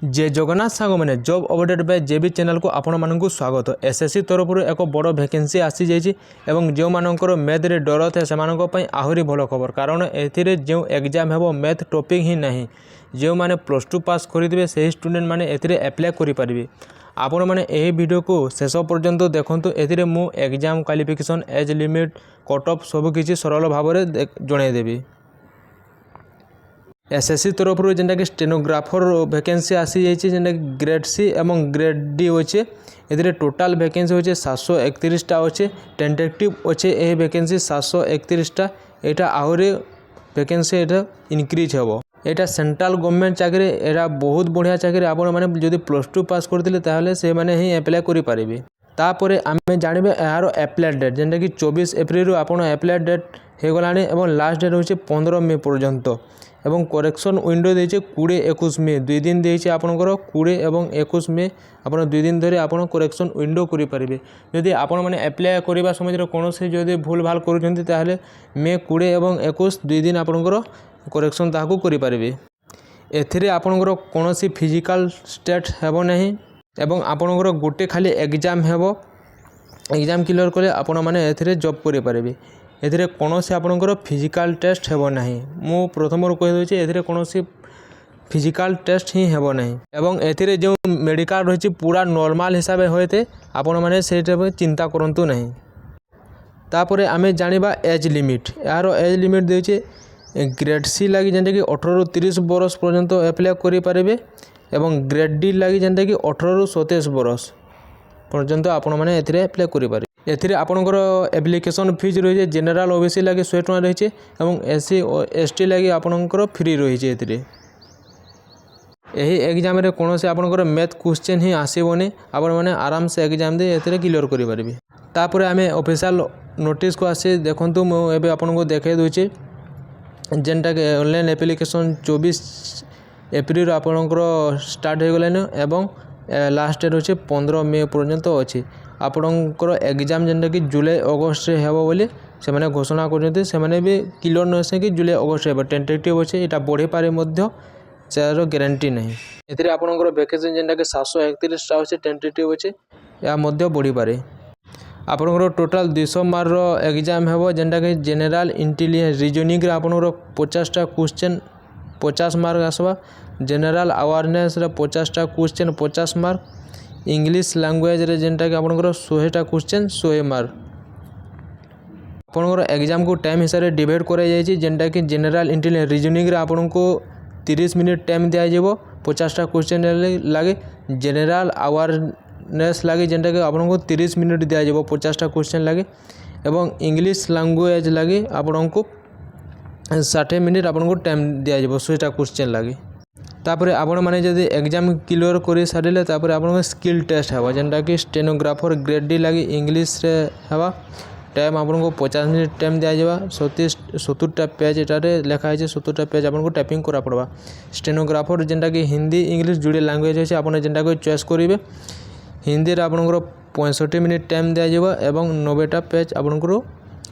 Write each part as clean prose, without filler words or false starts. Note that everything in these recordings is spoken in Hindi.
जे जगन्नाथ सांग मैंने job update by JB channel को आपण मानक स्वागत। एसएससी तरफ एक बड़ वैकेंसी आसी जाइए एवं जो मानकर मैथ रे डर थे से आहरी भल खबर, कारण ए जो एग्जाम हेबो मैथ टॉपिक ही नहीं। जो मैंने +2 पास करेंगे से स्टूडेंट मैंने एप्लाय करेंगे। आपण मैंने यही वीडियो को शेष पर्यंत देखूँ। ए मु exam qualification age limit cut off सबकि सरल भाव में जनईदेवी। एसएससी तरफ जेनटा कि स्टेनोग्राफर वैकेंसी आसी जाइए, जेनटा ग्रेड सी एवं ग्रेड डी अच्छे। ए टोटाल वैकेंसी होचे 731टा अच्छे। टेंटेटिव अच्छे यह वैकेंसी 731टा। यहाँ आहरी वैकेंसी यहाँ इनक्रीज हेबो। यहाँ सेंट्रल गवर्नमेंट चाकरी, यहाँ बहुत बढ़िया चाकरी। आपण मैंने जदि +2 पास करते ताहले से माने ही एप्लाय करेंगे। तापर आम जानवे यार एप्लाय डेट, जेनटा कि 24 एप्रिल आप एप्लाय डेट हो गलानी एवं लास्ट डेट होचे 15 मई पर्यंत। एवं करेक्शन विंडो देचे 20-21 मई, 2 दिन देचे आपणकर 20 एवं 21 मई। आप 2 दिन धरी आप करेक्शन विंडो करेंगे। जदि आपण मैंने एप्लाय करने समय कौन से जदि भूल भाल करुँच ताहले मे 20 एवं 21 2 दिन आपणकर करेक्शन ताकू करेंगे। एथिरे आपणकर कौन फिजिकल स्टेट हेबो नहीं एवं आपणकर गोटे खाली एग्जाम हेबो। एग्जाम क्लियर कले आपण मैंने एथिरे जॉब करेंगे। एथिरे कौन से आपणकर फिजिकल टेस्ट हेबो नहीं। मु प्रथम कहीदे एथिरे कौन फिजिकल टेस्ट ही हेबो नहीं। एवं एथिरे जो मेडिकल रही पूरा नॉर्मल हिसाब से होते आपण मैंने से चिंता करंतु नहीं। तापरे आमे जानिबा एज लिमिट। यार एज लिमिट देचे ग्रेड सी लगी जेनटा कि 18 ରୁ 30 बरस पर्यंत एप्लाय करेंगे। एवं ग्रेड डी लगी जेनटा कि 18 ରୁ 27 बरस पर्यंत आपण मैंने एप्लाय करेंगे। एथिरे आपणकर एप्लिकेशन फीस रही है। जनरल ओबीसी लगे 100 टका रही है और एससी एसटी लगे आपणकर फ्री रही है। यही एग्जाम रे कौन से आपणकर मैथ क्वेश्चन ही आसबनी। आपण मैंने आराम से एग्जाम दे एथिरे क्लियर करेंगे। तापर आम ऑफिशियल नोटिस को आसी देखूँ। मुझे आपको देखे दूचे जेनटा कि ऑनलाइन एप्लिकेशन 24 एप्रिल आपणकर स्टार्ट हो गलान एवं लास्ट डेट होचे 15 मई पर्यंत अच्छी। आपणकर एग्जाम जेनटा कि जुलाई अगस्त हेबो बोली से माने घोषणा करते। से माने भी क्लियर नसे कि जुलाई अगस्त हेबो। टेंटेटिव अच्छे यहाँ बढ़ी पारे मध्य चार ग्यारंटी नहीं। एथिरे आपणकर वैकेंसी जेनटा कि 731टा अच्छे। टेंटेटिव अच्छे या मध्य बढ़ी पारे। आपणकर टोटाल 200 मार्क एग्जाम हेबो, जेनटा कि जनरल इंटेलिजेंस रीजनिंग आपणकर 50टा क्वेश्चन 50 मार्क आसवा। जनरल अवेयरनेस 50टा क्वेश्चन 50 मार्क। इंग्लिश लैंग्वेज रे जेनटा कि आपणकर 100टा क्वेश्चन 100 मार्क। आपणकर एग्जाम को टाइम हिसाब से डिवाइड करा जायछि, जेनटा कि जनरल इंटेलिजेंस रीजनिंग रे आपणको 30 मिनट टाइम दिया जाइबो 50टा क्वेश्चन लागे। जनरल अवेयरनेस लागे जेनटा कि आपणको 30 मिनट दिया जाइबो 50टा क्वेश्चन लागे। एवं इंग्लिश लैंग्वेज लागे आपणको 60 मिनट आपणको टाइम दिया जाइबो 100टा क्वेश्चन लागे। तापर आपण मैंने जदि एग्जाम क्लियर कर सारे तापर आपन स्किल टेस्ट हेबा, जेनटा कि स्टेनोग्राफर ग्रेड डी लगी इंग्लिश रे हेबा। टाइम आपको 50 मिनट टाइम दिया जावा। 70टा पेज एटारे लिखा है। 70टा पेज आपको टाइपिंग करा पड़वा। स्टेनोग्राफर जेनटा कि हिंदी इंग्लिश जोड़े लैंग्वेज अच्छे आप जेनटा कि चॉइस करेंगे। हिंदी आपंकर 65 मिनट टाइम दिया जावा एवं 90टा पेज आपंकर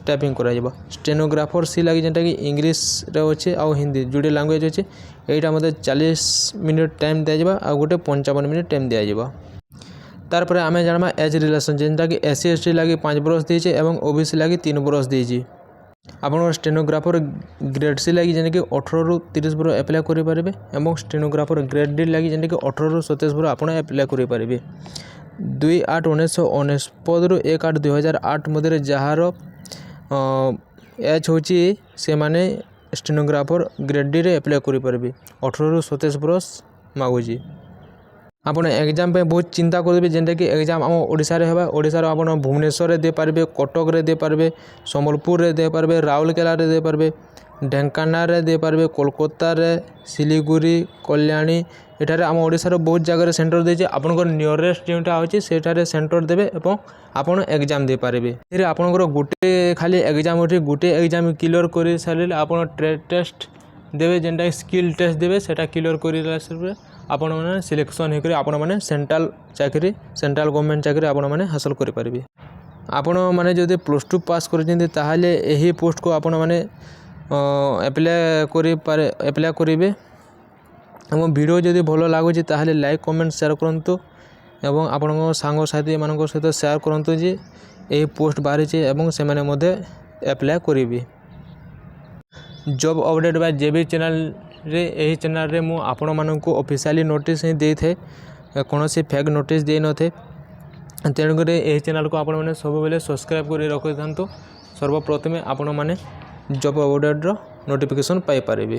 टाइपिंग करा। स्टेनोग्राफर सी लगी जेनटा कि इंग्लिश रे अच्छे आउ हिंदी जोड़े लैंग्वेज अच्छे। यहाँ मतलब 40 मिनट टाइम दिया जावा आ गोटे 55 मिनट टाइम दिया जावा। तारपर आम जाना एज रिलेशन, जेनटा कि एससी एसटी लगी 5 बरस देचे एवं ओबीसी लगी 3 बरस देची। आप स्टेनोग्राफर ग्रेड सी लगी जेनटा कि 18 ରୁ 30 बरस एप्लाय करेंगे। एवं स्टेनोग्राफर ग्रेड डी लगी जेनटा कि 18 ରୁ 27 बरस आप एप्लाय करेंगे। 2/8/1949 ରୁ 1/8/2008 मध्य जार एज होची से माने स्टेनोग्राफर ग्रेड डी रे एप्लाय करेंगे। 18 ରୁ 27 बरस मागुची। आपन एग्जाम पे बहुत चिंता करेंगे, जेनटा कि एग्जाम आम ओडिशा रे हेबा। ओडिशा रे आपन भुवनेश्वर रे दे पारबे, कटक रे दे पारबे, संबलपुर रे दे पारबे, राउरकेला रे दे पारबे, ढेंकानाल रे दे पारबे, कोलकाता रे, सिलीगुड़ी, कल्याणी। एठारे आम ओडिशा रे बहुत जगह रे सेंटर देचे। आपनकर नियरेस्ट जोटा होची सेठारे सेंटर देबे एवं आपन एग्जाम दे पारबे। फिर आपनकर गोटे खाली एग्जाम होठी, गोटे एग्जाम क्लियर कर सारे आपन ट्रेड टेस्ट देवे, जेनटा स्किल टेस्ट देवे। सेटा क्लियर कर आपण मैंने सिलेक्शन होकर आपण मैंने सेंट्रल चाकरी सेंट्रल गवर्नमेंट चाकरी आपण मैंने हासिल करेंगे। आपण मैंने जदि +2 पास कर यही पोस्ट को आपण मैंने एप्लाय करेंगे। ଆମ ଭିଡ଼ିଓ ଯଦି ଭଲ ଲାଗୁଛି ତାହେଲେ ଲାଇକ୍ କମେଣ୍ଟ ସେୟାର କରନ୍ତୁ ଏବଂ ଆପଣଙ୍କ ସାଙ୍ଗସାଥିମାନଙ୍କ ସହିତ ସେୟାର କରନ୍ତୁ ଯେ ଏହି ପୋଷ୍ଟ ବାହାରିଛି ଏବଂ ସେମାନେ ମଧ୍ୟ ଆପ୍ଲାଏ କରିବେ। ଜବ୍ ଅପଡ଼େଟ୍ ବା ଜେବି ଚ୍ୟାନେଲରେ ଏହି ଚ୍ୟାନେଲରେ ମୁଁ ଆପଣମାନଙ୍କୁ ଅଫିସିଆଲି ନୋଟିସ୍ ହିଁ ଦେଇଥାଏ, କୌଣସି ଫେକ୍ ନୋଟିସ୍ ଦେଇନଥାଏ। ତେଣୁକରି ଏହି ଚ୍ୟାନେଲକୁ ଆପଣମାନେ ସବୁବେଳେ ସବସ୍କ୍ରାଇବ୍ କରି ରଖିଥାନ୍ତୁ। ସର୍ବପ୍ରଥମେ ଆପଣମାନେ ଜବ୍ ଅପଡ଼େଟ୍ର ନୋଟିଫିକେସନ୍ ପାଇପାରିବେ।